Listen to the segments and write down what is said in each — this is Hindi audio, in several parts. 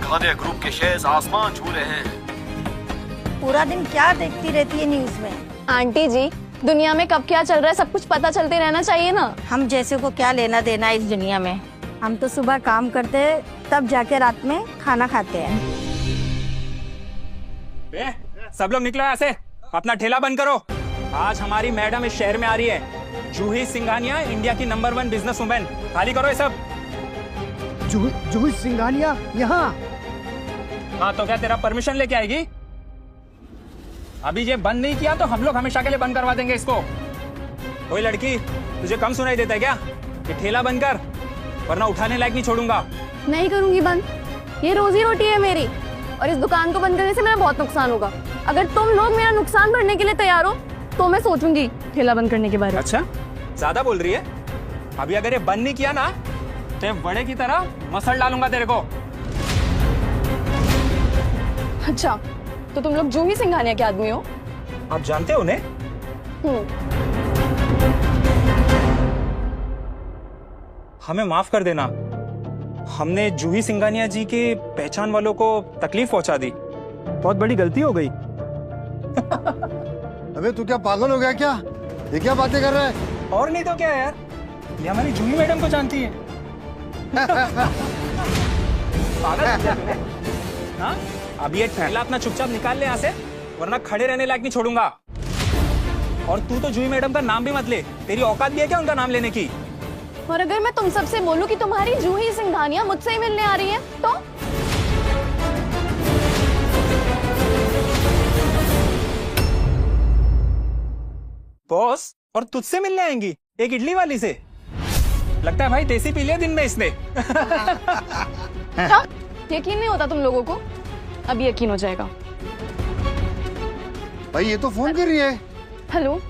सिंघानिया ग्रुप के शेयर्स आसमान छू रहे हैं। पूरा दिन क्या देखती रहती है न्यूज में? आंटी जी, दुनिया में कब क्या चल रहा है सब कुछ पता चलते रहना चाहिए ना। हम जैसे को क्या लेना देना है इस दुनिया में? हम तो सुबह काम करते हैं, तब जाके रात में खाना खाते हैं। सब लोग निकलो यहाँ से, अपना ठेला बंद करो। आज हमारी मैडम इस शहर में आ रही है। जूही सिंघानिया, इंडिया की नंबर 1 बिजनेस वुमेन। खाली करो ये सब। जूही सिंघानिया यहाँ? हाँ तो क्या तेरा परमिशन लेके आएगी? अभी ये बंद नहीं किया तो हम लोग हमेशा के लिए बंद करवा देंगे इसको। कोई लड़की तुझे कम सुनाई देता है क्या? ये ठेला बंद कर, वरना उठाने लायक नहीं छोड़ूंगा। नहीं करूंगी बंद, ये रोजी रोटी है मेरी, और इस दुकान को बंद करने से मेरा बहुत नुकसान होगा। अगर तुम लोग मेरा नुकसान भरने के लिए तैयार हो तो मैं सोचूंगी ठेला बंद करने के बारे में। अच्छा, ज्यादा बोल रही है। अभी अगर ये बंद नहीं किया ना तो बड़े की तरह मसल डालूंगा तेरे को। अच्छा, तो तुम लोग जूही सिंघानिया के आदमी हो? आप जानते हो उन्हें? हमें माफ कर देना, हमने जूही सिंघानिया जी के पहचान वालों को तकलीफ पहुंचा दी। बहुत बड़ी गलती हो गई। अबे तू क्या पागल हो गया क्या? ये क्या बातें कर रहा है? और नहीं तो क्या यार, ये हमारी जूही मैडम को जानती है। पागल है क्या तुम्हें? हाँ? अब ये ठेला अपना चुपचाप निकाल ले यहाँ से, वरना खड़े रहने लायक नहीं छोड़ूंगा। और तू तो जूही मैडम का नाम भी मत ले, तेरी औकात भी है क्या उनका नाम लेने की? और अगर मैं तुम सबसे बोलूं कि तुम्हारी जूही सिंघानिया मुझसे ही मिलने आ रही है तो? बॉस, और तुझसे मिलने आएंगी एक इडली वाली से? लगता है भाई देसी पी लिया दिन में इसने। क्या? यकीन नहीं होता तुम लोगों को? अब यकीन हो जाएगा। भाई ये तो फोन कर रही है। हेलो,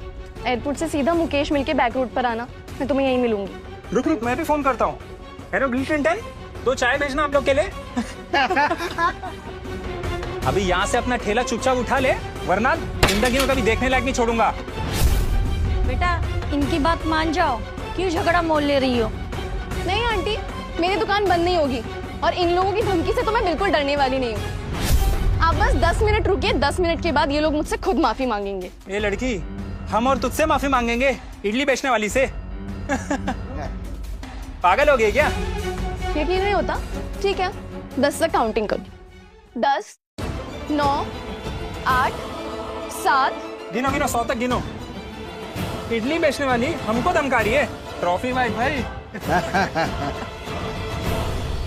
एयरपोर्ट से सीधा मुकेश मिलके बैक रोड पर आना, मैं तुम्हें यहीं मिलूंगी। रुक रुक, मैं भी फोन करता हूँ। हेलो ग्लिटन, 2 चाय भेजना आप लोग के लिए। अभी यहाँ से अपना ठेला चुपचाप उठा ले, वरना जिंदगी में कभी देखने लायक नहीं छोड़ूंगा। बेटा इनकी बात मान जाओ, क्यों झगड़ा मोल ले रही हो? नहीं आंटी, मेरी दुकान बंद नहीं होगी, और इन लोगों की धमकी से तो मैं बिल्कुल डरने वाली नहीं हूँ। आप बस 10 मिनट रुकिए, 10 मिनट के बाद ये लोग मुझसे खुद माफी मांगेंगे। ये लड़की, हम और तुझसे माफी मांगेंगे इडली बेचने वाली से? पागल हो गई क्या? यकीन नहीं होता? ठीक है, 10 से काउंटिंग करो। 10, 9, 8, 7। गिनो गिनो, 100 तक गिनो। इडली बेचने वाली हमको धमका रही है। ट्रॉफी भाई।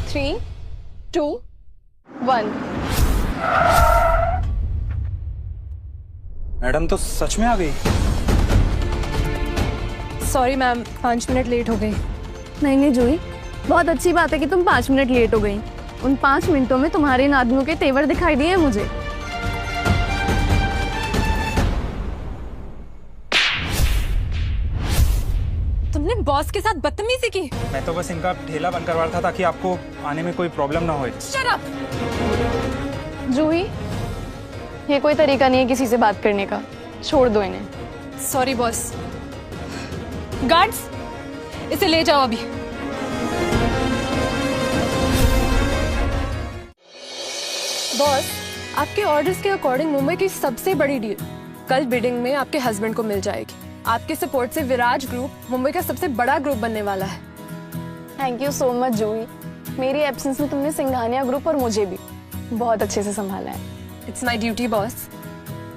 3, 2, 1। मैडम तो सच में आ गई। सॉरी मैम, 5 मिनट लेट हो गई। नहीं जूही, बहुत अच्छी बात है कि तुम 5 मिनट लेट हो गई। उन 5 मिनटों में तुम्हारे इन आदमियों के तेवर दिखाई दिए मुझे। तुमने बॉस के साथ बदतमीजी की। मैं तो बस इनका ठेला बंद करवा रहा था ताकि आपको आने में कोई प्रॉब्लम ना हो। Shut up! जूही, ये कोई तरीका नहीं है किसी से बात करने का, छोड़ दो इन्हें। Sorry boss. गार्ड्स, इसे ले जाओ अभी। बॉस, आपके ऑर्डर्स के अकॉर्डिंग मुंबई की सबसे बड़ी डील कल बिडिंग में आपके हस्बैंड को मिल जाएगी। आपके सपोर्ट से विराज ग्रुप मुंबई का सबसे बड़ा ग्रुप बनने वाला है। थैंक यू सो मच जूही, मेरी एब्सेंस में तुमने सिंघानिया ग्रुप और मुझे भी बहुत अच्छे से संभाला है। इट्स माई ड्यूटी बॉस,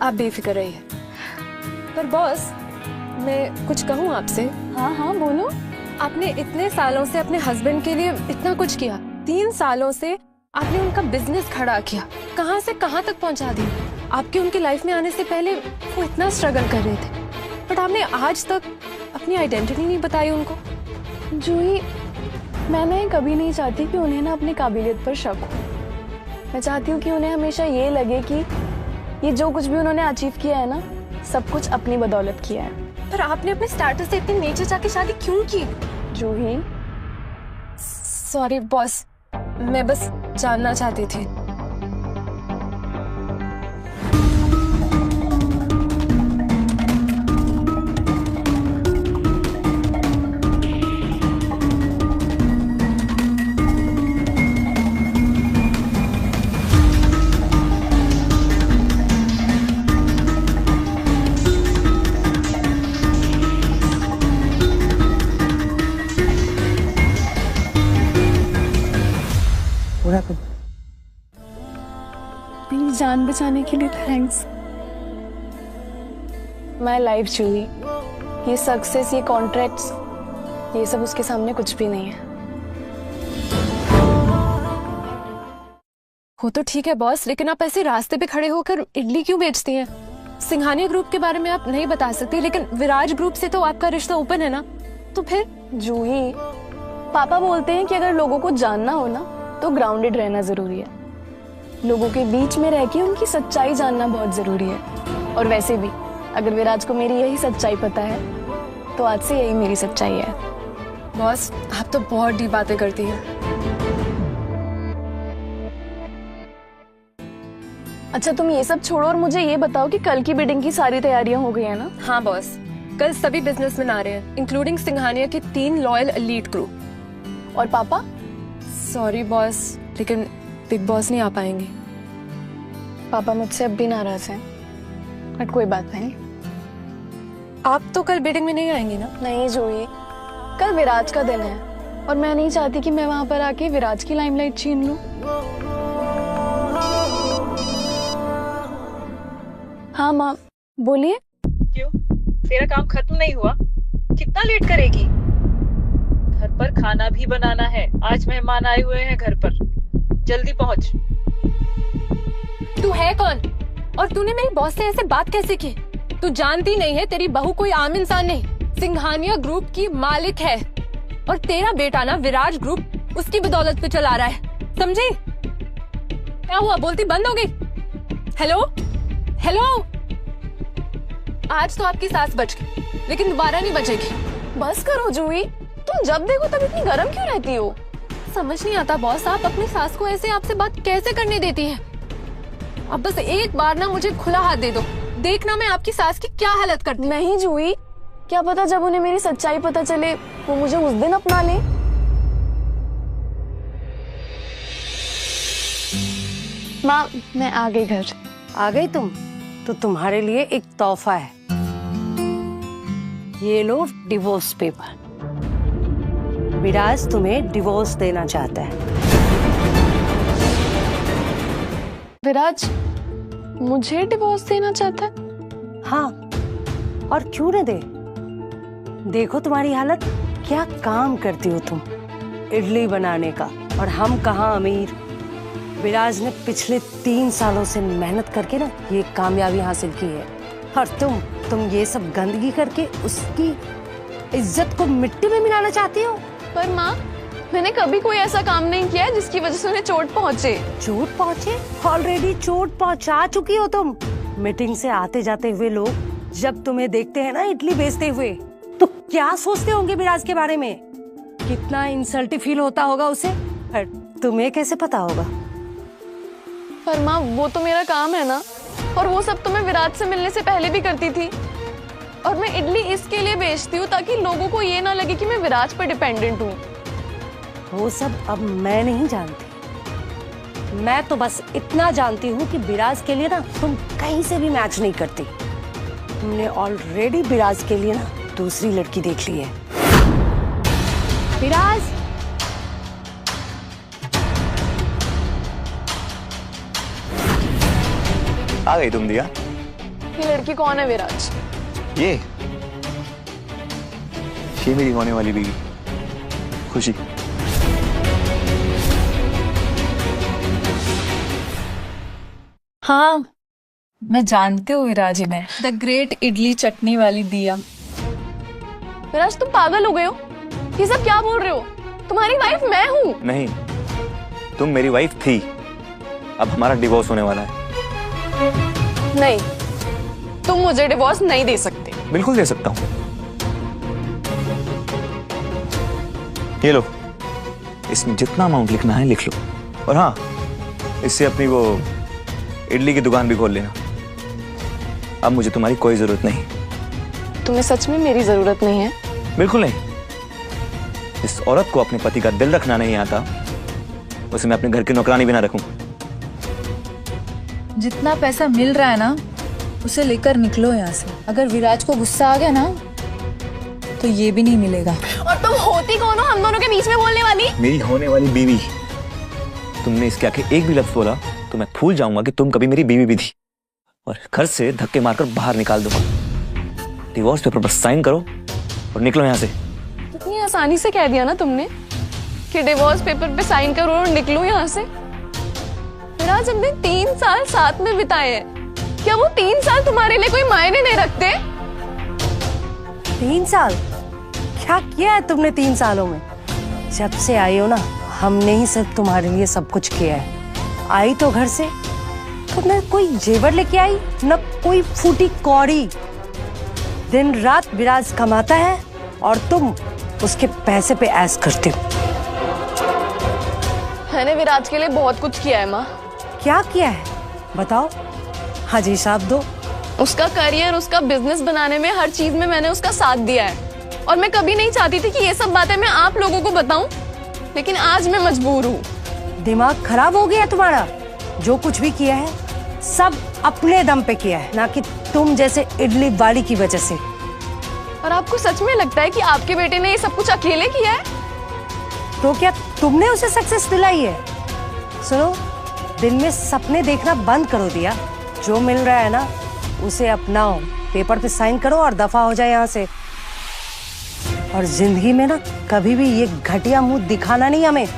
आप बेफिक्र रहिए। पर बॉस, मैं कुछ कहूँ आपसे? हाँ हाँ बोलो। आपने इतने सालों से अपने हस्बैंड के लिए इतना कुछ किया, 3 सालों से आपने उनका बिजनेस खड़ा किया, कहाँ से कहाँ तक पहुँचा दिया। आपके उनकी लाइफ में आने से पहले वो इतना स्ट्रगल कर रहे थे, बट आपने आज तक अपनी आइडेंटिटी नहीं बताई उनको। जूही, मैं कभी नहीं चाहती कि उन्हें ना अपनी काबिलियत पर शक हो। मैं चाहती हूँ कि उन्हें हमेशा ये लगे कि ये जो कुछ भी उन्होंने अचीव किया है ना, सब कुछ अपनी बदौलत किया है। पर आपने अपने स्टेटस से इतनी नीचे जाके शादी क्यों की? जूही, सॉरी बॉस, मैं बस जानना चाहती थी। happened? मेरी जान बचाने के लिए थैंक्स। माय लाइफ जूही, ये सक्सेस, ये कॉन्ट्रैक्ट्स, ये सब उसके सामने कुछ भी नहीं है। वो तो ठीक है बॉस, लेकिन आप ऐसे रास्ते पे खड़े होकर इडली क्यों बेचती हैं? सिंघानिया ग्रुप के बारे में आप नहीं बता सकते, लेकिन विराज ग्रुप से तो आपका रिश्ता ओपन है ना, तो फिर? जूही, पापा बोलते हैं कि अगर लोगों को जानना हो ना तो ग्राउंडेड रहना जरूरी है। लोगों के बीच में रह के उनकी सच्चाई जानना बहुत जरूरी है। और वैसे भी अगर विराज को मेरी यही सच्चाई पता है तो आज से यही मेरी सच्चाई है। बॉस, आप तो बहुत डीप बातें करती हैं। अच्छा, तुम ये सब छोड़ो और मुझे ये बताओ कि कल की बिडिंग की सारी तैयारियां हो गई है ना? हाँ बॉस, कल सभी बिजनेसमैन आ रहे हैं, इंक्लूडिंग सिंघानिया के 3 लॉयल एलीट ग्रुप। और पापा? सॉरी बॉस, लेकिन बिग बॉस नहीं आ पाएंगे। पापा मुझसे अब भी नाराज हैं, बट कोई बात नहीं। आप तो कल बिडिंग में नहीं आएंगे ना? नहीं जूही, कल विराज का दिन है और मैं नहीं चाहती कि मैं वहां पर आके विराज की लाइमलाइट छीन लूं। हाँ माँ, बोलिए। क्यों, तेरा काम खत्म नहीं हुआ? कितना लेट करेगी? घर पर खाना भी बनाना है, आज मेहमान आए हुए हैं घर पर, जल्दी पहुंच। तू है कौन और तूने मेरी बॉस से ऐसे बात कैसे की? तू जानती नहीं है तेरी बहू कोई आम इंसान नहीं, सिंघानिया ग्रुप की मालिक है, और तेरा बेटा ना विराज ग्रुप उसकी बदौलत पे चला रहा है, समझी? क्या हुआ, बोलती बंद हो गई? हेलो हेलो, आज तो आपकी सांस बच गई, लेकिन दोबारा नहीं बचेगी। बस करो जूही, तुम जब देखो तब इतनी गर्म क्यों रहती हो? समझ नहीं आता बॉस, आप अपनी सास को ऐसे आपसे बात कैसे करने देती हैं? अब बस एक बार ना मुझे खुला हाथ दे दो, देखना मैं आपकी सास की क्या हालत करती। नहीं जूही, क्या पता जब उन्हें मेरी सच्चाई पता चले वो मुझे उस दिन अपना ले। माँ, मैं आ गई घर। आ गई तुम? तो तुम्हारे लिए एक तोहफा है, ये लो डिवोर्स पेपर। विराज तुम्हें डिवोर्स देना चाहता है। विराज मुझे डिवोर्स देना चाहता है? हाँ, और क्यों न दे? देखो तुम्हारी हालत, क्या काम करती हो तुम, इडली बनाने का, और हम कहाँ अमीर। विराज ने पिछले 3 सालों से मेहनत करके ना ये कामयाबी हासिल की है, और तुम ये सब गंदगी करके उसकी इज्जत को मिट्टी में मिलाना चाहती हो। पर माँ, मैंने कभी कोई ऐसा काम नहीं किया है जिसकी वजह से उन्हें चोट पहुँचे। चोट पहुँचे? ऑलरेडी चोट पहुँचा चुकी हो तुम। मीटिंग से आते जाते हुए लोग जब तुम्हें देखते हैं ना इडली बेचते हुए, तो क्या सोचते होंगे विराज के बारे में? कितना इंसल्ट फील होता होगा उसे, पर तुम्हें कैसे पता होगा? पर माँ, वो तो मेरा काम है ना, और वो सब तो मैं विराज से मिलने से पहले भी करती थी। और मैं इडली इसके लिए बेचती हूँ ताकि लोगों को ये ना लगे कि मैं विराज पर डिपेंडेंट हूँ। वो सब अब मैं नहीं जानती, मैं तो बस इतना जानती हूँ कि विराज के लिए ना तुम कहीं से भी मैच नहीं करती। तुमने ऑलरेडी विराज के लिए ना दूसरी लड़की देख ली है। विराज, आ गई तुम दिया? ये लड़की कौन है विराज? ये मेरी होने वाली बीवी खुशी। हाँ, मैं जानती हूँ विराज में, द ग्रेट इडली चटनी वाली दिया। विराज, तुम पागल हो गए हो? ये सब क्या बोल रहे हो? तुम्हारी वाइफ मैं हूँ। नहीं, तुम मेरी वाइफ थी, अब हमारा डिवोर्स होने वाला है। नहीं, तुम मुझे डिवोर्स नहीं दे सकते। बिल्कुल दे सकता हूँ। ये लो, इसमें जितना अमाउंट लिखना है लिख लो, और हाँ, इससे अपनी वो इडली की दुकान भी खोल लेना। अब मुझे तुम्हारी कोई जरूरत नहीं। तुम्हें सच में मेरी जरूरत नहीं है? बिल्कुल नहीं। इस औरत को अपने पति का दिल रखना नहीं आता, उसे मैं अपने घर की नौकरानी भी ना रखूं। जितना पैसा मिल रहा है ना, उसे लेकर निकलो यहाँ से। अगर विराज को गुस्सा आ गया ना, तो ये भी नहीं मिलेगा। और तुम होती कौन हो हम दोनों के बीच में बोलने वाली? मेरी होने वाली बीवी। तुमने इसके आगे एक भी लफ्ज बोला तो मैं भूल जाऊंगा कि तुम कभी मेरी बीवी भी थी और घर से धक्के मारकर बाहर निकाल दूंगा। डिवोर्स पेपर पर साइन करो और निकलो यहाँ से। इतनी आसानी से कह दिया ना तुमने कि डिवोर्स पेपर पे साइन करो और निकलो यहाँ से। विराज, हमने 3 साल साथ में बिताए हैं, क्या वो 3 साल तुम्हारे लिए कोई मायने नहीं रखते? 3 साल? क्या किया है तुमने 3 सालों में? जब से आई हो ना, हमने ही सिर्फ तुम्हारे लिए सब कुछ किया है। आई तो घर से तो न कोई जेवर लेके आई, न कोई फूटी कौड़ी। दिन रात विराज कमाता है और तुम उसके पैसे पे ऐश करते हो। मैंने विराज के लिए बहुत कुछ किया है माँ। क्या किया है बताओ? हाँ जी, हिसाब दो। उसका करियर, उसका बिजनेस बनाने में, हर चीज में मैंने उसका साथ दिया है। और मैं कभी नहीं चाहती थी कि ये सब बातें मैं आप लोगों को बताऊं, लेकिन आज मैं मजबूर हूँ। दिमाग खराब हो गया तुम्हारा? जो कुछ भी किया है सब अपने दम पे किया है, ना कि तुम जैसे इडली वाली की वजह से। और आपको सच में लगता है कि आपके बेटे ने ये सब कुछ अकेले किया है? तो क्या तुमने उसे सक्सेस दिलाई है? सुनो, दिन में सपने देखना बंद करो दिया। जो मिल रहा है ना उसे अपनाओ, पेपर पे साइन करो और दफा हो जाए यहाँ से। और जिंदगी में ना कभी भी ये घटिया मुंह दिखाना नहीं हमें।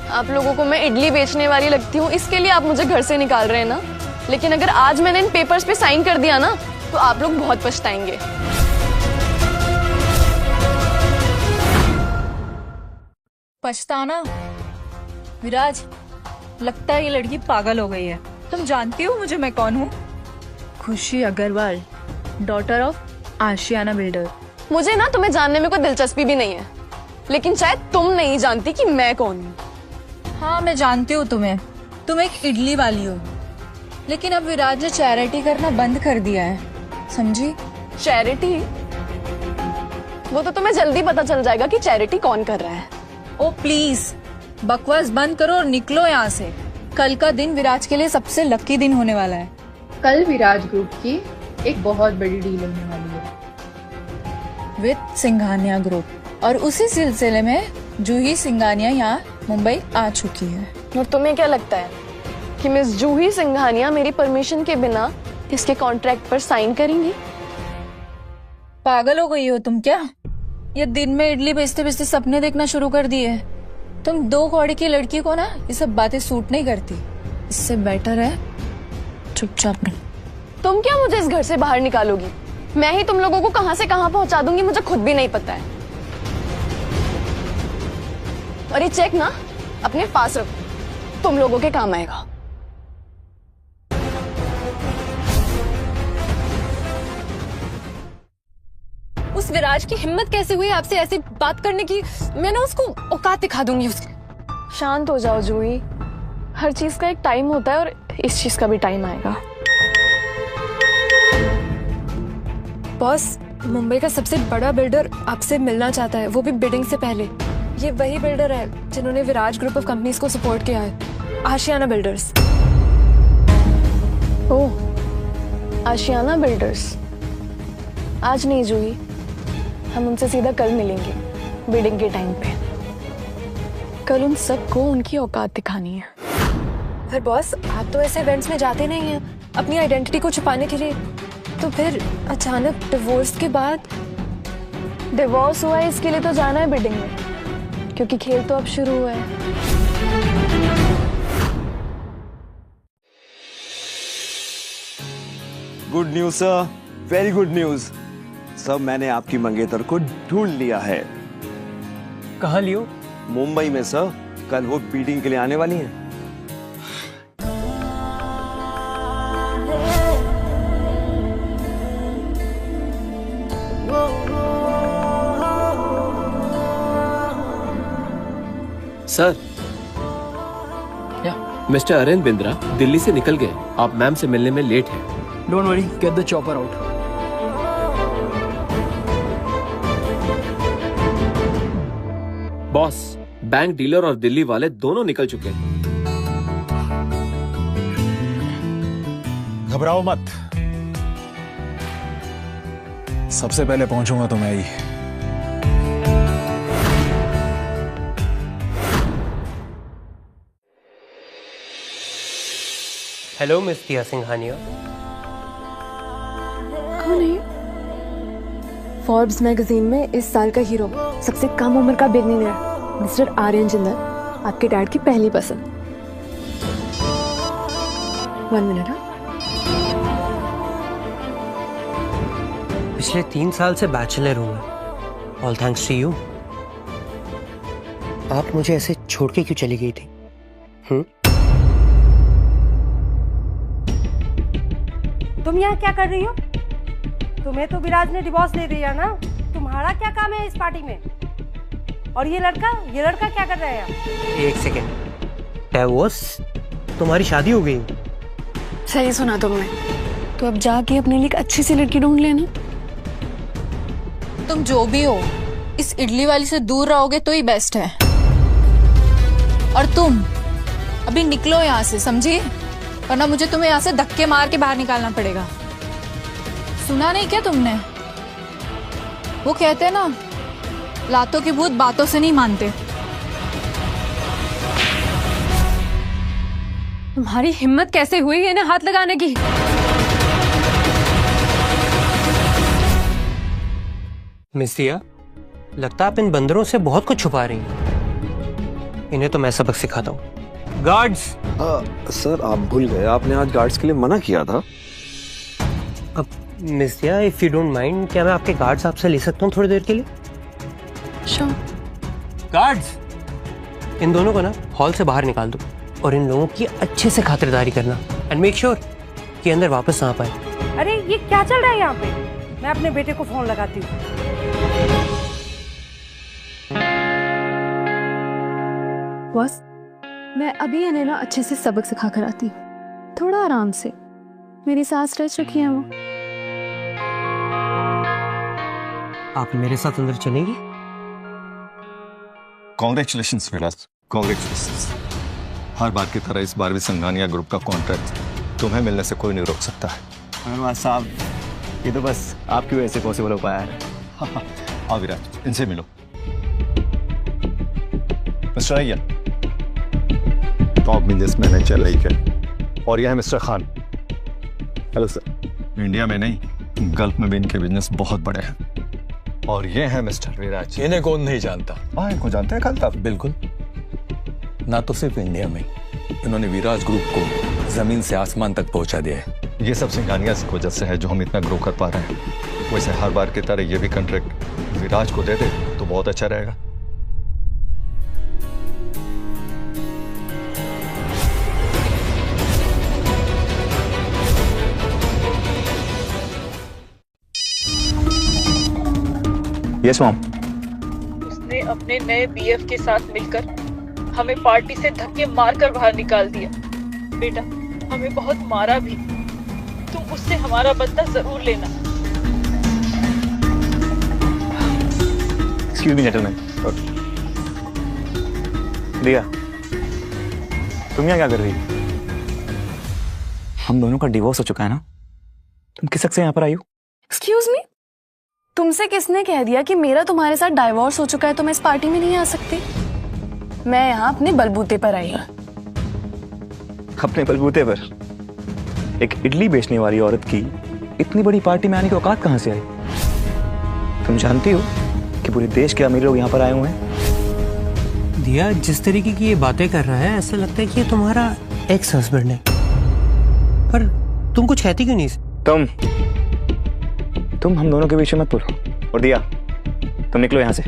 आप लोगों को मैं इडली बेचने वाली लगती हूँ, इसके लिए आप मुझे घर से निकाल रहे हैं ना? लेकिन अगर आज मैंने इन पेपर्स पे साइन कर दिया ना तो आप लोग बहुत पछताएंगे। पछताना? विराज, लगता है ये लड़की पागल हो गई है। तुम जानती हो मुझे मैं कौन हूँ? Khushi Agarwal, daughter of Aashiyana builder. मुझे ना तुम्हें जानने में कोई दिलचस्पी भी नहीं है, लेकिन शायद तुम नहीं जानती कि मैं कौन हूँ। हाँ, मैं जानती हूँ तुम्हें। तुम एक इडली वाली हो, लेकिन अब विराज ने चैरिटी करना बंद कर दिया है, समझी? चैरिटी? वो तो तुम्हें जल्दी पता चल जाएगा कि चैरिटी कौन कर रहा है। ओ प्लीज, बकवास बंद करो और निकलो यहाँ से। कल का दिन विराज के लिए सबसे लकी दिन होने वाला है। कल विराज ग्रुप की एक बहुत बड़ी डील होने वाली है विद सिंघानिया ग्रुप, और उसी सिलसिले में जूही सिंघानिया यहाँ मुंबई आ चुकी है। और तुम्हें क्या लगता है कि मिस जूही सिंघानिया मेरी परमिशन के बिना इसके कॉन्ट्रैक्ट पर साइन करेंगी? पागल हो गई हो तुम क्या? ये दिन में इडली बेचते बेचते सपने देखना शुरू कर दिए। तुम 2 कौड़ी की लड़की को ना ये सब बातें सूट नहीं करती। इससे बेटर है चुपचाप रहो। तुम क्या मुझे इस घर से बाहर निकालोगी? मैं ही तुम लोगों को कहां से कहां पहुंचा दूंगी मुझे खुद भी नहीं पता है। और ये चेक ना अपने पास रखो, तुम लोगों के काम आएगा। उस विराज की हिम्मत कैसे हुई आपसे ऐसी बात करने की? मैं ना उसको औकात दिखा दूंगी उसकी। शांत हो जाओ जूही, हर चीज का एक टाइम होता है और इस चीज का भी टाइम आएगा। बॉस, मुंबई का सबसे बड़ा बिल्डर आपसे मिलना चाहता है, वो भी बिडिंग से पहले। ये वही बिल्डर है जिन्होंने विराज ग्रुप ऑफ कंपनीज को सपोर्ट किया है, आशियाना बिल्डर्स। ओह, आशियाना बिल्डर्स। आज नहीं जूही, हम उनसे सीधा कल मिलेंगे बिडिंग के टाइम पे। कल उन सबको उनकी औकात दिखानी है। पर बॉस, आप तो ऐसे इवेंट्स में जाते नहीं हैं अपनी आइडेंटिटी को छुपाने के लिए, तो फिर अचानक डिवोर्स के बाद? डिवोर्स हुआ है इसके लिए तो जाना है बिडिंग में, क्योंकि खेल तो अब शुरू हुआ है। Good news sir, very good news. Sir, मैंने आपकी मंगेतर को ढूंढ लिया है। कहाँ लियो? मुंबई में सर, कल वो बीडिंग के लिए आने वाली हैं। सर, मिस्टर अरेन बिंद्रा दिल्ली से निकल गए। आप मैम से मिलने में लेट हैं। Don't worry, get the chopper out. Boss, bank dealer और दिल्ली वाले दोनों निकल चुके हैं। घबराओ मत, सबसे पहले पहुंचूंगा तो मैं ही। हेलो मिस दिया सिंघानिया। कौन है? फोर्ब्स मैगजीन में इस साल का हीरो, सबसे कम उम्र का बिलियनियर मिस्टर आर्यन जिंदल, आपके डैड की पहली पसंद। 1 मिनट। पिछले 3 साल से बैचलर हूँ मैं, ऑल थैंक्स टू यू। आप मुझे ऐसे छोड़ के क्यों चली गई थी? तुम यहाँ क्या कर रही हो? तुम्हें तो विराज ने डिवोर्स दे दिया ना, तुम्हारा क्या काम है इस पार्टी में? और ये लड़का क्या कर रहा है यहाँ? एक सेकेंड, डिवोर्स? तुम्हारी शादी हो गई? सही सुना तुमने। तो अब जाके अपने लिए एक अच्छी सी लड़की ढूंढ लेना। तुम जो भी हो, इस इडली वाली से दूर रहोगे तो ही बेस्ट है। और तुम अभी निकलो यहाँ से, समझी? वरना मुझे तुम्हें यहाँ से धक्के मार के बाहर निकालना पड़ेगा। सुना नहीं क्या तुमने? वो कहते हैं ना, लातों के भूत बातों से नहीं मानते। तुम्हारी हिम्मत कैसे हुई इन्हें हाथ लगाने की? मिस दिया, लगता है आप इन बंदरों से बहुत कुछ छुपा रही हैं। इन्हें तो मैं सबक सिखाता हूँ। गार्ड्स! सर आप भूल गए, आपने आज गार्ड्स के लिए मना किया था। अब मिस दिया, इफ यू डोंट माइंड, क्या मैं आपके गार्ड्स आपसे ले सकता हूँ थोड़ी देर के लिए? श्योर। गार्ड्स, इन दोनों को ना हॉल से बाहर निकाल दो और इन लोगों की अच्छे से खातिरदारी करना एंड मेक श्योर कि अंदर वापस ना आ पाए। अरे ये क्या चल रहा है यहाँ पे? मैं अपने बेटे को फोन लगाती हूँ। बॉस, मैं अभी इन्हें ना अच्छे से सबक सिखा कर आती हूँ। थोड़ा आराम से, मेरी सांस रेस्ट रखी है वो। आप मेरे साथ अंदर चलेंगी? कॉन्ग्रेचुलेशंस विराज, कॉन्ग्रेचुलेशंस। हर बार की तरह इस बार भी संघानिया ग्रुप का कॉन्ट्रैक्ट तुम्हें मिलने से कोई नहीं रोक सकता है। धन्यवाद साहब, ये तो बस आपकी वजह से पॉसिबल हो पाया है। आओ विराज, इनसे मिलो। Mister Iyer, top business manager रही है, और यह है mister Khan. Hello sir. India में नहीं, गल्फ में भी इनके बिजनेस बहुत बड़े हैं। और ये है मिस्टर विराज। इन्हें कौन नहीं जानता? हाँ, इनको जानते हैं खालता। बिल्कुल, ना तो सिर्फ इंडिया में, इन्होंने विराज ग्रुप को जमीन से आसमान तक पहुंचा दिया है। ये सब सिंघानिया की वजह से है जो हम इतना ग्रो कर पा रहे हैं। वैसे हर बार की तरह ये भी कॉन्ट्रैक्ट विराज को दे दे तो बहुत अच्छा रहेगा। Yes mom. उसने अपने नए बीएफ के साथ मिलकर हमें पार्टी से धक्के मारकर बाहर निकाल दिया। बेटा, हमें बहुत मारा भी। तुम उससे हमारा बदला जरूर लेना। Excuse me gentleman. दिया, तुम यहाँ क्या कर रही हो? हम दोनों का डिवोर्स हो चुका है ना, तुम किस हक से यहाँ पर आई हो? एक्सक्यूज मी, तुमसे किसने कह दिया कि मेरा तुम्हारे साथ डाइवोर्स हो चुका है तो मैं इस पार्टी में नहीं आ सकती? मैं यहाँ अपने बलबूते पर आई हूँ। अपने बलबूते पर? एक इडली बेचने वाली औरत की इतनी बड़ी पार्टी में आने की औकात कहाँ से आई? तुम जानती हो कि पूरे देश के अमीर लोग यहाँ पर आए हुए हैं। दिया, जिस तरीके की ये बातें कर रहा है, ऐसा लगता है कि ये तुम्हारा एक्स हस्बैंड है। पर तुम कुछ कहती क्यों नहीं? तुम हम दोनों के बीच में मत बोलो। और दिया, तुम निकलो यहाँ से।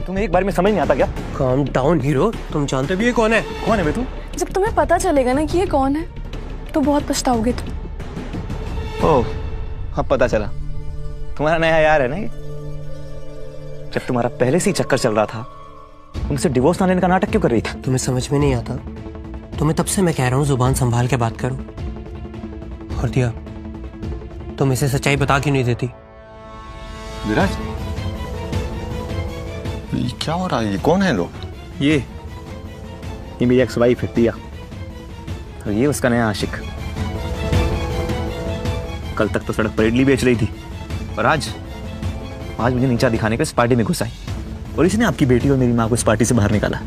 तुम्हें एक बार में समझ नहीं आता क्या? काम डाउन हीरो, तुम जानते भी ये कौन है? कौन है बे तू? जब तुम्हें पता चलेगा ना कि ये कौन है तो बहुत पछताओगे तुम। ओह, अब पता चला तुम्हारा नया यार है ना ये। जब तुम्हारा पहले से ही चक्कर चल रहा था, तुमसे डिवोर्स ना लेने का नाटक क्यों कर रही थी? तुम्हें समझ में नहीं आता? तुम्हें तब से मैं कह रहा हूँ जुबान संभाल के बात करो। और दिया, तुम इसे सच्चाई बता क्यों नहीं देती? विराज, ये क्या हो रहा है? ये कौन है लोग? ये मेरी एक्स वाइफ है दिया, और ये उसका नया आशिक। कल तक तो सड़क पर इडली बेच रही थी, और आज मुझे नीचा दिखाने के इस पार्टी में घुस आई, और इसने आपकी बेटी और मेरी माँ को इस पार्टी से बाहर निकाला,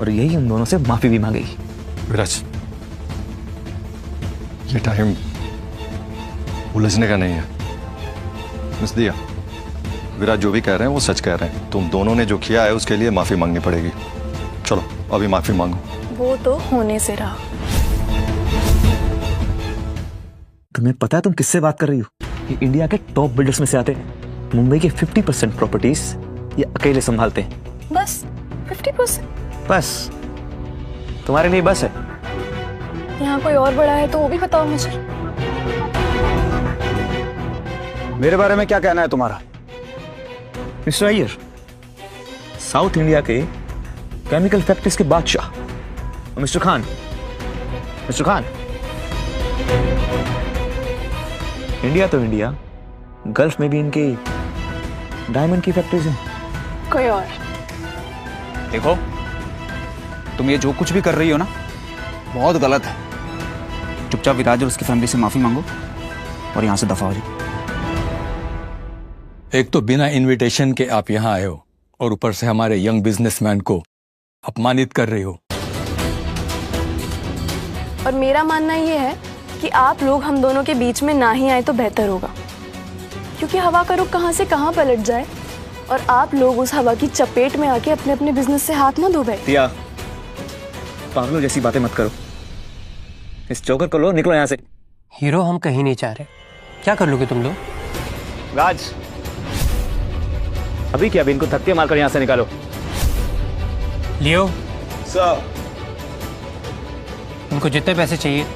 और यही उन दोनों से माफी भी मांगेगी। विराज, ये टाइम उलझने का नहीं है। मिस दिया, विराज जो भी कह रहे हैं वो सच कह रहे हैं। तुम दोनों ने जो किया है उसके लिए माफी मांगनी पड़ेगी। चलो अभी माफी मांगो। वो तो होने से रहा। तुम्हें पता है तुम किससे बात कर रही हो? ये इंडिया के टॉप बिल्डर्स में से आते हैं। मुंबई के 50% प्रॉपर्टीज ये अकेले संभालते हैं। बस 50%? बस तुम्हारे लिए बस है। यहाँ कोई और बड़ा है तो वो भी बताओ मुझे। मेरे बारे में क्या कहना है तुम्हारा? मिस्टर अय्यर, साउथ इंडिया के केमिकल फैक्ट्रीज के बादशाह mister Khan. Mister Khan, India तो इंडिया, गल्फ में भी इनकी डायमंड की फैक्ट्रीज हैं। कोई और? देखो, तुम ये जो कुछ भी कर रही हो ना, बहुत गलत है। चुपचाप विराज और उसकी फैमिली से माफी मांगो और यहां से दफा हो जाओ। एक तो बिना इनविटेशन के आप यहाँ आए हो और ऊपर से हमारे यंग बिजनेसमैन को अपमानित कर रही हो। और मेरा मानना ये है कि आप लोग हम दोनों के बीच में ना ही आए तो बेहतर होगा, क्योंकि हवा का रुख कहां से कहां पलट जाए और आप लोग उस हवा की चपेट में आके अपने अपने बिजनेस से हाथ ना धो बैठे। दिया, पागलों जैसी बातें मत करो। इस चौकर को लो, निकलो यहाँ से। हीरो, हम कहीं नहीं जा रहे। क्या कर लोगे तुम लोग? राज, अभी क्या? अभी इनको धक्के मारकर यहाँ से निकालो। लियो सर, उनको जितने पैसे चाहिए,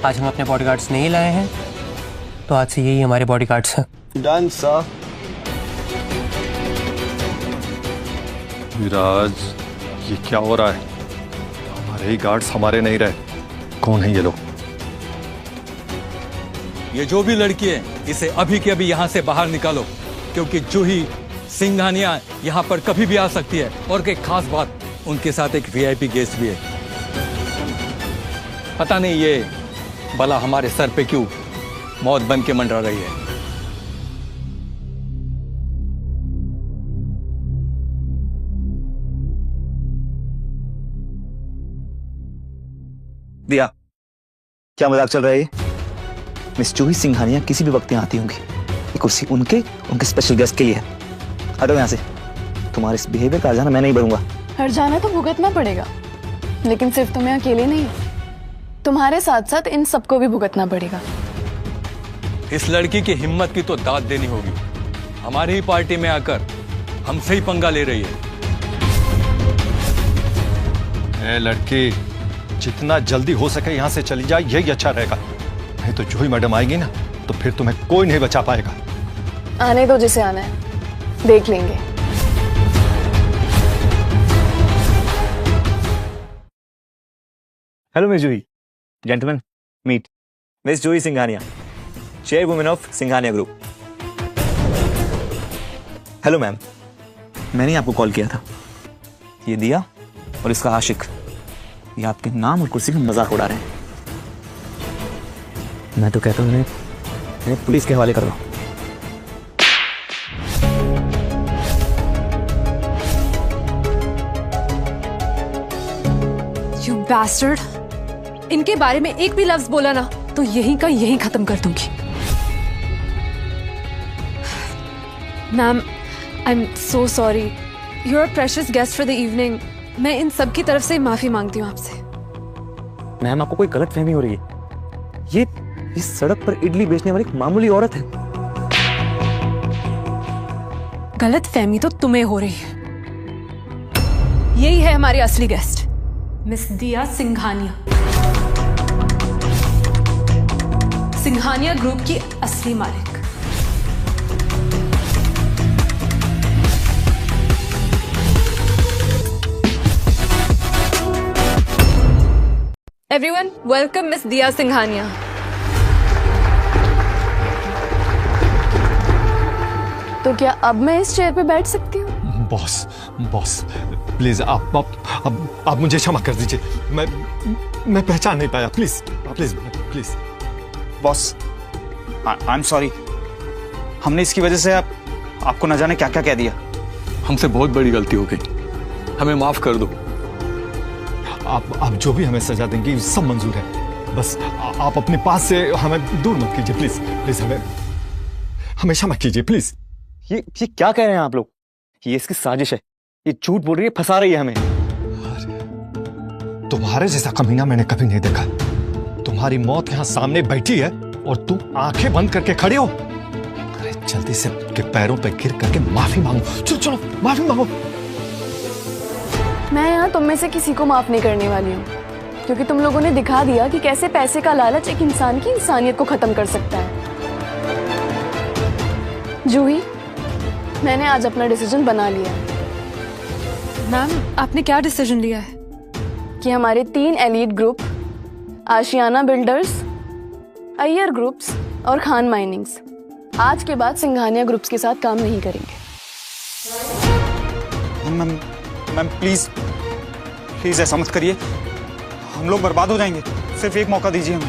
आज हम अपने बॉडीगार्ड्स नहीं लाए हैं तो आज से यही हमारे बॉडीगार्ड्स हैं। Done sir. विराज, ये क्या हो रहा है? हमारे ही गार्ड्स हमारे नहीं रहे। कौन है ये लोग? ये जो भी लड़की है, इसे अभी के अभी यहाँ से बाहर निकालो, क्योंकि जूही सिंघानिया यहाँ पर कभी भी आ सकती है। और एक खास बात, उनके साथ एक वीआईपी गेस्ट भी है। पता नहीं ये भला हमारे सर पे क्यों मौत बन के मंडरा रही है। दिया, क्या मजाक चल रहा है? मिस जूही सिंघानिया किसी भी वक्त यहाँ आती होंगी। ये कुर्सी उनके स्पेशल गेस्ट के लिए है। हटो यहाँ से। तुम्हारे इस बिहेवियर का हर्जाना मैं नहीं भरूंगा। हर्जाना तो भुगतना पड़ेगा, लेकिन सिर्फ तुम्हें अकेले नहीं, तुम्हारे साथ साथ इन सबको भी भुगतना पड़ेगा। इस लड़की की हिम्मत की तो दाद देनी होगी। हमारी ही पार्टी में आकर हमसे ही पंगा ले रही है। ए लड़की, जितना जल्दी हो सके यहाँ से चली जाए, यही अच्छा रहेगा। नहीं तो जूही मैडम आएगी ना, तो फिर तुम्हें कोई नहीं बचा पाएगा। आने दो जिसे आना है, देख लेंगे। Hello miss Juhi, gentleman meet miss Juhi Singhania, chairwoman of Singhania group. Hello ma'am, मैंने आपको कॉल किया था। ये दिया और इसका आशिक, ये आपके नाम और कुर्सी का मजाक उड़ा रहे हैं। मैं तो कहता हूँ इन्हें पुलिस के हवाले कर दो। You bastard! इनके बारे में एक भी लफ्ज बोला ना तो यहीं का यहीं खत्म कर दूंगी। Ma'am, I am so sorry. You are precious guest for the evening. मैं इन सब की तरफ से माफी मांगती हूँ आपसे। मैम, आपको कोई गलत फहमी हो रही है। ये इस सड़क पर इडली बेचने वाली एक मामूली औरत है। गलत फहमी तो तुम्हें हो रही है। यही है हमारी असली गेस्ट, मिस दिया सिंघानिया, सिंघानिया ग्रुप की असली मालिक। एवरीवन, वेलकम मिस दिया सिंघानिया। तो क्या अब मैं इस चेयर पे बैठ सकती हूँ? बॉस प्लीज आप मुझे क्षमा कर दीजिए। मैं पहचान नहीं पाया। Please boss, I am sorry. हमने इसकी वजह से आपको न जाने क्या क्या कह दिया। हमसे बहुत बड़ी गलती हो गई, हमें माफ कर दो। आप जो भी हमें सजा देंगे सब मंजूर है। बस आप अपने पास से हमें दूर मत कीजिए प्लीज, प्लीज हमें हमेशा मत कीजिए प्लीज। ये क्या कह रहे हैं आप लोग? ये इसकी साजिश है, ये झूठ बोल रही है, फंसा रही है हमें। तुम्हारे जैसा कमीना मैंने कभी नहीं देखा। तुम्हारी मौत यहाँ सामने बैठी है और तुम आंखें बंद करके खड़े हो। अरे जल्दी से के पैरों पे गिर करके माफी मांगो। चलो चलो माफी मांगो। मैं यहाँ तुम में से किसी को माफ नहीं करने वाली हूँ, क्योंकि तुम लोगों ने दिखा दिया कि कैसे पैसे का लालच एक इंसान की इंसानियत को खत्म कर सकता है। जूही, मैंने आज अपना डिसीजन बना लिया है। मैम, आपने क्या डिसीजन लिया है? कि हमारे 3 एलीट ग्रुप, आशियाना बिल्डर्स, अय्यर ग्रुप्स और खान माइनिंग्स, आज के बाद सिंघानिया ग्रुप्स के साथ काम नहीं करेंगे। मैम प्लीज प्लीज ऐसा मत करिए, हम लोग बर्बाद हो जाएंगे। सिर्फ एक मौका दीजिए हमें।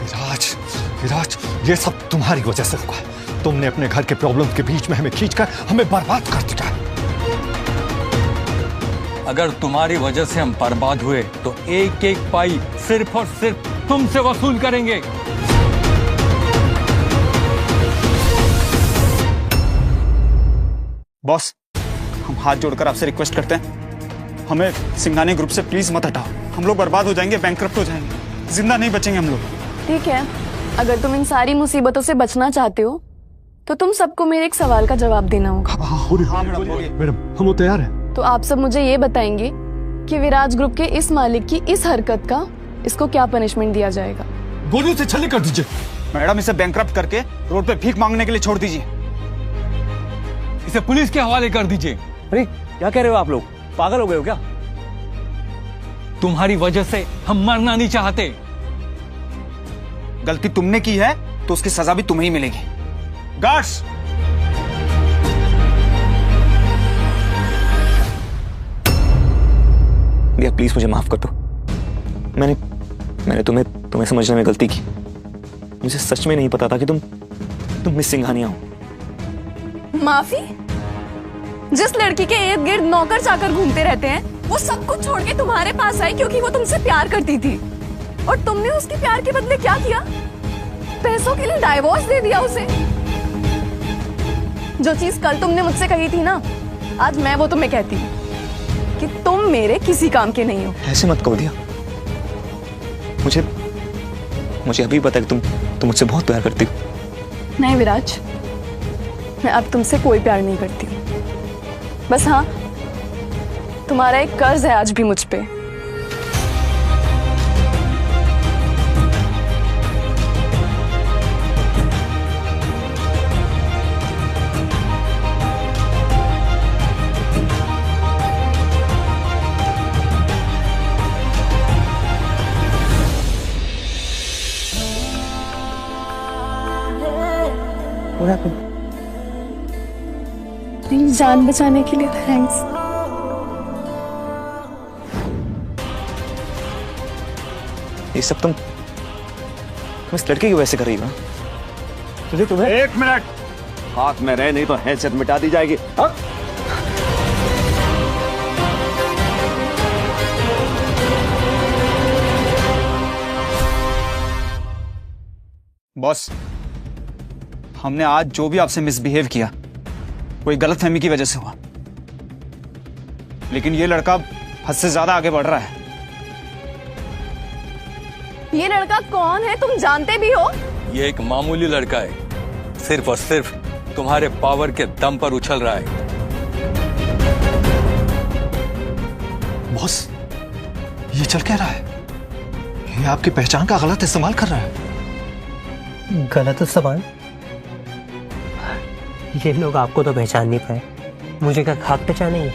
विराज, विराज, ये सब तुम्हारी वजह से हुआ है। तुमने अपने घर के प्रॉब्लम के बीच में हमें खींचकर हमें बर्बाद कर दिया। अगर तुम्हारी वजह से हम बर्बाद हुए तो एक एक पाई सिर्फ और सिर्फ तुमसे वसूल करेंगे। बॉस, हम हाथ जोड़कर आपसे रिक्वेस्ट करते हैं, हमें सिंघानिया ग्रुप से प्लीज मत हटाओ। हम लोग बर्बाद हो जाएंगे, बैंकक्रप्ट हो जाएंगे, जिंदा नहीं बचेंगे हम लोग। ठीक है, अगर तुम इन सारी मुसीबतों से बचना चाहते हो तो तुम सबको मेरे एक सवाल का जवाब देना होगा। मैडम, हम तैयार हैं। तो आप सब मुझे ये बताएंगे कि विराज ग्रुप के इस मालिक की इस हरकत का इसको क्या पनिशमेंट दिया जाएगा? गोलियों से छलनी कर दीजिए। मैडम, इसे बैंकक्रप्ट करके रोड पे भीख मांगने के लिए छोड़ दीजिए। इसे पुलिस के हवाले कर दीजिए। अरे क्या कह रहे हो आप लोग? पागल हो गए हो क्या? तुम्हारी वजह से हम मरना नहीं चाहते। गलती तुमने की है तो उसकी सजा भी तुम्हें ही मिलेगी। गार्ड्स, दिया प्लीज मुझे माफ कर दो। मैंने तुम्हें समझने में गलती की। मुझे सच में नहीं पता था कि तुम मिस सिंघानिया हो। माफी? जिस लड़की के इर्द गिर्द नौकर चाकर घूमते रहते हैं, वो सब कुछ छोड़ के तुम्हारे पास आई क्योंकि वो तुमसे प्यार करती थी, और तुमने उसके प्यार के बदले क्या किया? पैसों के लिए डाइवोर्स दे दिया उसे। जो चीज कल तुमने मुझसे कही थी ना, आज मैं वो तुम्हें कहती हूँ कि तुम मेरे किसी काम के नहीं हो। ऐसे मत कहो दिया। मुझे अभी पता है कि तुम मुझसे बहुत प्यार करती हो। नहीं विराज, मैं अब तुमसे कोई प्यार नहीं करती हूँ। बस हाँ, तुम्हारा एक कर्ज है आज भी मुझ पे। मेरी जान बचाने के लिए थैंक्स। ये सब तुम इस लड़के की वजह से कर रही हो? तुम्हें 1 मिनट हाथ में रहे, नहीं तो हैसियत मिटा दी जाएगी। हाँ? बॉस, हमने आज जो भी आपसे मिसबिहेव किया कोई गलतफहमी की वजह से हुआ, लेकिन ये लड़का हद से ज्यादा आगे बढ़ रहा है। ये लड़का कौन है तुम जानते भी हो? ये एक मामूली लड़का है, सिर्फ और सिर्फ तुम्हारे पावर के दम पर उछल रहा है। बॉस, ये चल क्या रहा है? ये आपकी पहचान का गलत इस्तेमाल कर रहा है। गलत इस्तेमाल? ये लोग आपको तो पहचान नहीं पाए, मुझे क्या खाक पहचानेंगे?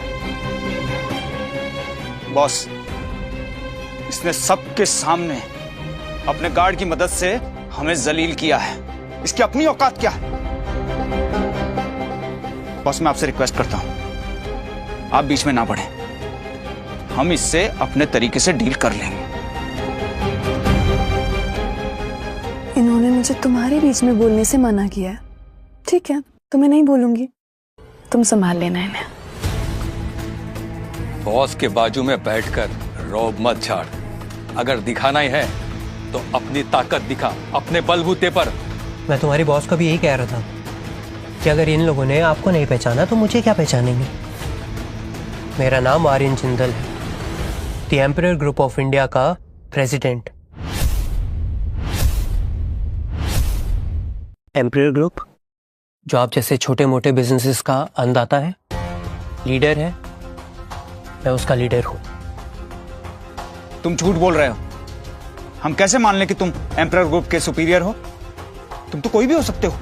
बॉस, इसने सबके सामने अपने गार्ड की मदद से हमें जलील किया है। इसकी अपनी औकात क्या है? बॉस, मैं आपसे रिक्वेस्ट करता हूं, आप बीच में ना पड़े, हम इससे अपने तरीके से डील कर लेंगे। इन्होंने मुझे तुम्हारे बीच में बोलने से मना किया है। ठीक है, तुम्हें नहीं बोलूंगी, तुम संभाल लेना इन्हें। बॉस के बाजू में बैठकर रौब मत झाड़। अगर दिखाना ही है तो अपनी ताकत दिखा, अपने बलबूते पर। मैं तुम्हारी बॉस को भी यही कह रहा था कि अगर इन लोगों ने आपको नहीं पहचाना तो मुझे क्या पहचानेंगे। मेरा नाम आर्यन जिंदल है, the empire group of India का प्रेसिडेंट। एम्पायर ग्रुप जो आप जैसे छोटे मोटे बिजनेसेस का अन्नदाता है, लीडर है, मैं उसका लीडर हूं। तुम झूठ बोल रहे हो। हम कैसे मान लें कि तुम एम्पायर ग्रुप के सुपीरियर हो? तुम तो कोई भी हो सकते हो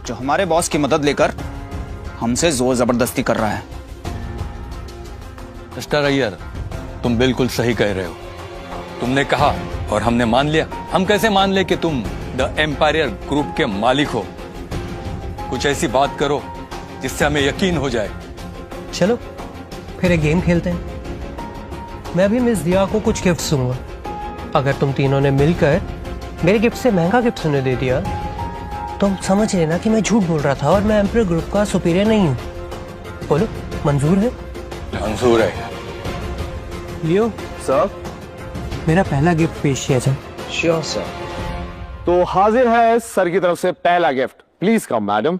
जो हमारे बॉस की मदद लेकर हमसे जोर जबरदस्ती कर रहा है। मिस्टर अय्यर, तुम बिल्कुल सही कह रहे हो। तुमने कहा और हमने मान लिया। हम कैसे मान ले कि तुम द एम्पायर ग्रुप के मालिक हो? कुछ ऐसी बात करो जिससे हमें यकीन हो जाए। चलो फिर एक गेम खेलते हैं। मैं भी मिस दिया को कुछ गिफ्ट दूंगा। अगर तुम तीनों ने मिलकर मेरे गिफ्ट से महंगा गिफ्ट उन्हें दे दिया तो हम समझ लेना कि मैं झूठ बोल रहा था और मैं एम्पायर ग्रुप का सुपीरियर नहीं हूं। बोलो, मंजूर है? मंजूर है। लियो सर, मेरा पहला गिफ्ट पेश किया जाए। Sure sir. तो हाजिर है सर की तरफ से पहला गिफ्ट। Please come madam.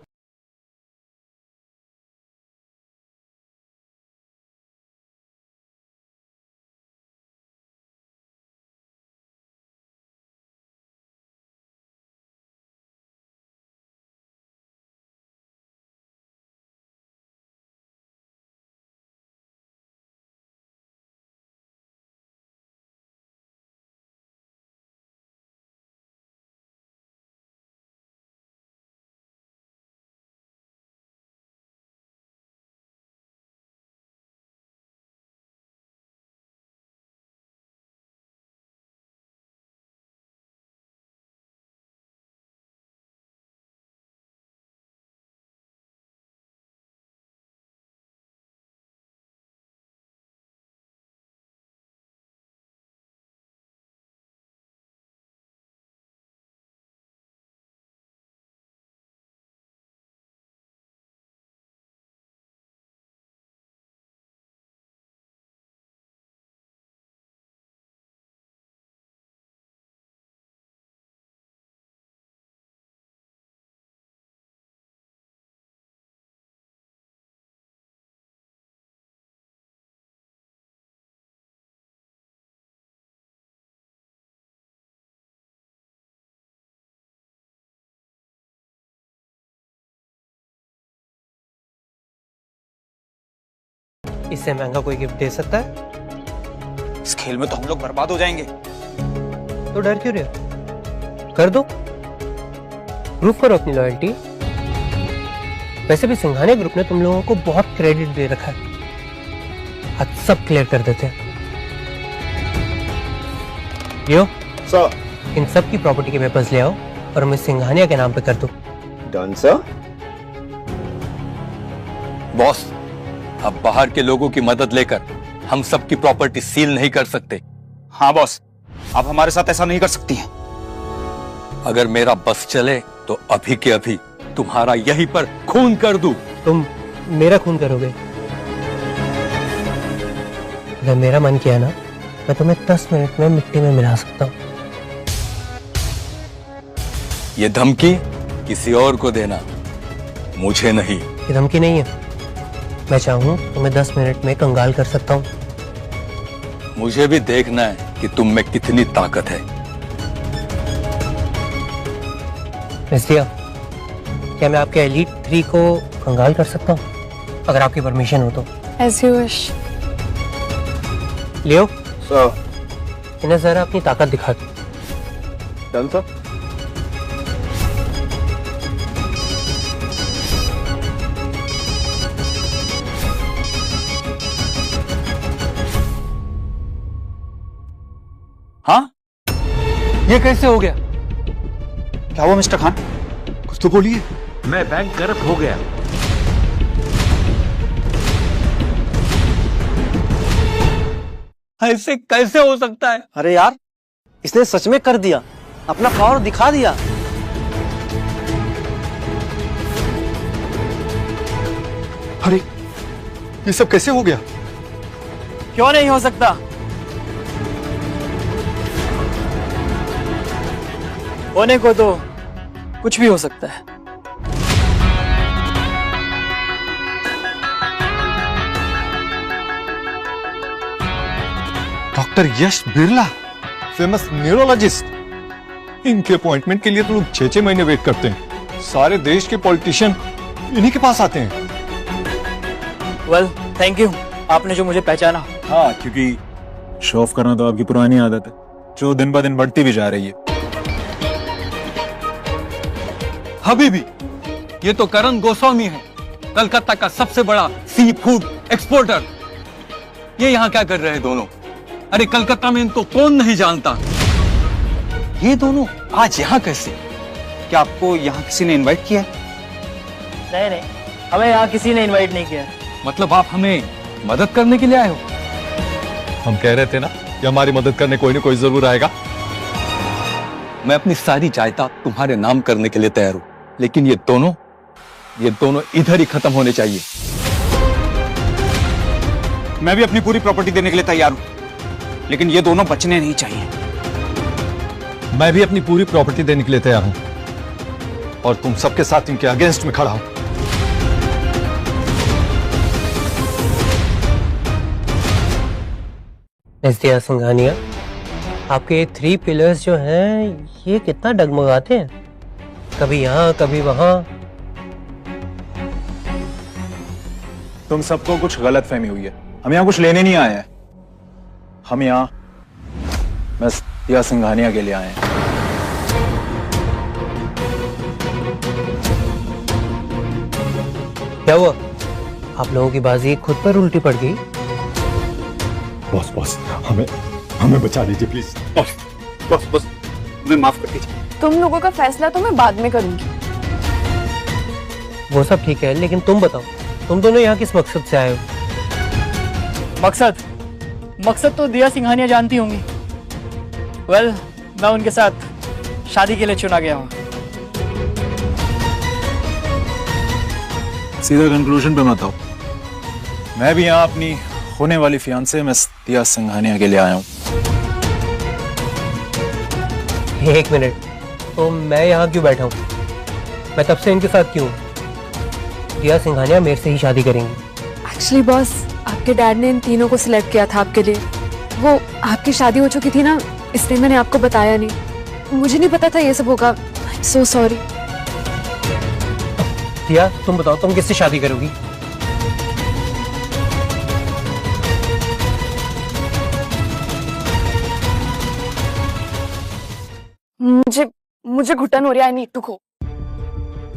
इससे महंगा कोई गिफ्ट दे सकता है? इस खेल में तो हम लोग बर्बाद हो जाएंगे। तो डर क्यों रहे हो? कर दो, प्रूव करो अपनी लॉयल्टी। वैसे भी सिंघानिया ग्रुप ने तुम लोगों को बहुत क्रेडिट दे रखा है। आज सब क्लियर कर देते हैं। लियो सर, इन सब की प्रॉपर्टी के पेपर्स ले आओ और हमें सिंघानिया के नाम पे कर दो। Done sir. बॉस, अब बाहर के लोगों की मदद लेकर हम सबकी प्रॉपर्टी सील नहीं कर सकते। हाँ बॉस, आप हमारे साथ ऐसा नहीं कर सकती हैं। अगर मेरा बस चले तो अभी के अभी तुम्हारा यहीं पर खून कर दूं। तुम मेरा खून करोगे? अगर मेरा मन किया ना, मैं तुम्हें 10 मिनट में मिट्टी में मिला सकता हूँ। ये धमकी किसी और को देना, मुझे नहीं। ये धमकी नहीं है। मैं चाहूँ तो मैं 10 मिनट में कंगाल कर सकता हूँ। मुझे भी देखना है कि तुम में कितनी ताकत है। मिस्टिया, क्या मैं आपके एलीट 3 को कंगाल कर सकता हूँ? अगर आपकी परमिशन हो तो। As you wish. Leo sir, इन्हें जरा अपनी ताकत दिखा दो। Done sir. हाँ, ये कैसे हो गया? क्या हुआ मिस्टर खान? कुछ तो बोलिए। मैं बैंक करप्ट हो गया। ऐसे कैसे हो सकता है? अरे यार, इसने सच में कर दिया, अपना पावर दिखा दिया। अरे ये सब कैसे हो गया? क्यों नहीं हो सकता? होने को तो कुछ भी हो सकता है। डॉक्टर यश बिरला, फेमस न्यूरोलॉजिस्ट, इनके अपॉइंटमेंट के लिए तो लोग 6-6 महीने वेट करते हैं। सारे देश के पॉलिटिशियन इन्हीं के पास आते हैं। वेल, थैंक यू, आपने जो मुझे पहचाना। हाँ, क्योंकि शो ऑफ करना तो आपकी पुरानी आदत है, जो दिन ब दिन बढ़ती भी जा रही है। हबीबी, ये तो करण गोस्वामी है, कलकत्ता का सबसे बड़ा सी फूड एक्सपोर्टर। ये यहाँ क्या कर रहे हैं दोनों? अरे कलकत्ता में इनको कौन नहीं जानता। ये दोनों आज यहाँ कैसे? क्या आपको यहाँ किसी ने इनवाइट किया है? नहीं, हमें यहाँ किसी ने इनवाइट नहीं किया। मतलब आप हमें मदद करने के लिए आए हो? हम कह रहे थे ना कि हमारी मदद करने कोई ना कोई जरूर आएगा। मैं अपनी सारी जायदाद तुम्हारे नाम करने के लिए तैयार हूं, लेकिन ये दोनों इधर ही खत्म होने चाहिए। मैं भी अपनी पूरी प्रॉपर्टी देने के लिए तैयार हूं, लेकिन ये दोनों बचने नहीं चाहिए। मैं भी अपनी पूरी प्रॉपर्टी देने के लिए तैयार हूं, और तुम सबके साथ इनके अगेंस्ट में खड़ा हूं। दिया सिंघानिया, आपके 3 पिलर्स जो हैं ये कितना डगमगाते हैं, कभी यहाँ कभी वहां। तुम सबको कुछ गलत फहमी हुई है। हम यहाँ कुछ लेने नहीं आए हैं, हम यहाँ बस दिया सिंघानिया के लिए आए हैं। क्या हुआ? आप लोगों की बाजी खुद पर उल्टी पड़ गई? बॉस, हमें बचा लीजिए प्लीज। बॉस, हमें माफ कर दीजिए। तुम लोगों का फैसला तो मैं बाद में करूंगी। वो सब ठीक है, लेकिन तुम बताओ, तुम दोनों यहाँ किस मकसद से आए हो? मकसद तो दिया सिंघानिया जानती होंगी। वेल, मैं उनके साथ शादी के लिए चुना गया हूँ। सीधा कंक्लूजन पे मत आओ। मैं भी यहाँ अपनी होने वाली फियांसे मिस दिया सिंघानिया के लिए आया हूँ। एक मिनट, तो मैं यहाँ क्यों बैठा हूँ? मैं तब से इनके साथ क्यों? दिया सिंघानिया मेरे से ही शादी करेंगी। एक्चुअली बॉस, आपके डैड ने इन तीनों को सिलेक्ट किया था आपके लिए। वो आपकी शादी हो चुकी थी ना, इसलिए मैंने आपको बताया नहीं। मुझे नहीं पता था ये सब होगा। So sorry. दिया, तुम बताओ, तुम किससे शादी करोगी? मुझे घुटन हो रहा है। I need to go.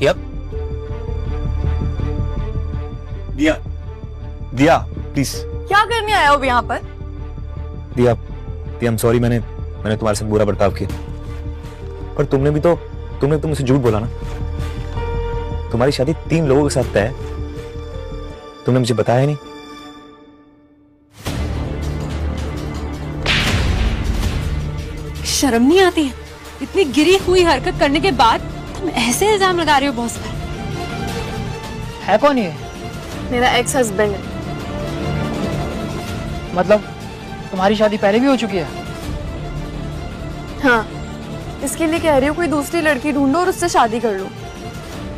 Yup. Diya please. क्या करने आया हो यहाँ पर? दिया, आई एम सॉरी, मैंने तुम्हारे साथ बुरा बर्ताव किया, पर तुमने तो मुझसे झूठ बोला ना। तुम्हारी शादी 3 लोगों के साथ तय है, तुमने मुझे बताया नहीं। शर्म नहीं आती है? इतनी गिरी हुई हरकत करने के बाद तुम ऐसे इल्जाम लगा रहे हो बॉस पर। है कौन ये? मेरा एक्स हस्बैंड है। मतलब तुम्हारी शादी पहले भी हो चुकी है? हाँ, इसके लिए कह रही हूँ कोई दूसरी लड़की ढूंढो और उससे शादी कर लो।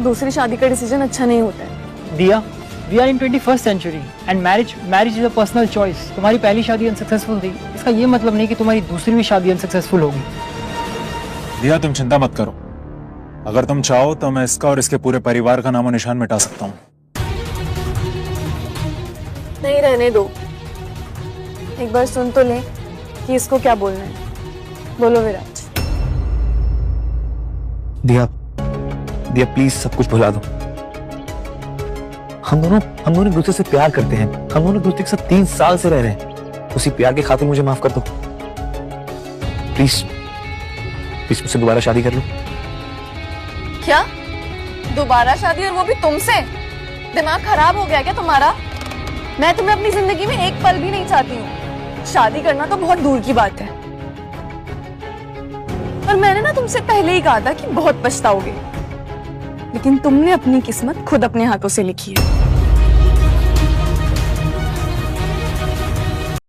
दूसरी शादी का डिसीजन अच्छा नहीं होता है। Diya, we are in 21st century and marriage is a personal choice. तुम्हारी पहली शादी अनसक्सेसफुल थी, इसका ये मतलब नहीं कि तुम्हारी दूसरी भी शादी अनसक्सेसफुल होगी। दिया, तुम चिंता मत करो। अगर तुम चाहो तो मैं इसका और इसके पूरे परिवार का नामो निशान मिटा सकता हूँ। नहीं, रहने दो। एक बार सुन तो ले कि इसको क्या बोलना है। बोलो विराज। दिया प्लीज सब कुछ भुला दो। हम दोनों एक दूसरे से प्यार करते हैं। हम दोनों एक दूसरे के साथ 3 साल से रह रहे हैं। उसी प्यार के खातिर मुझे माफ कर दो प्लीज। मुझसे दोबारा शादी कर लो। क्या? दोबारा शादी, और वो भी तुमसे? दिमाग खराब हो गया क्या तुम्हारा? मैं तुम्हें अपनी जिंदगी में एक पल भी नहीं चाहती हूँ। शादी करना तो बहुत दूर की बात है। और मैंने ना तुमसे पहले ही कहा था कि बहुत पछताओगे, लेकिन तुमने अपनी किस्मत खुद अपने हाथों से लिखी है।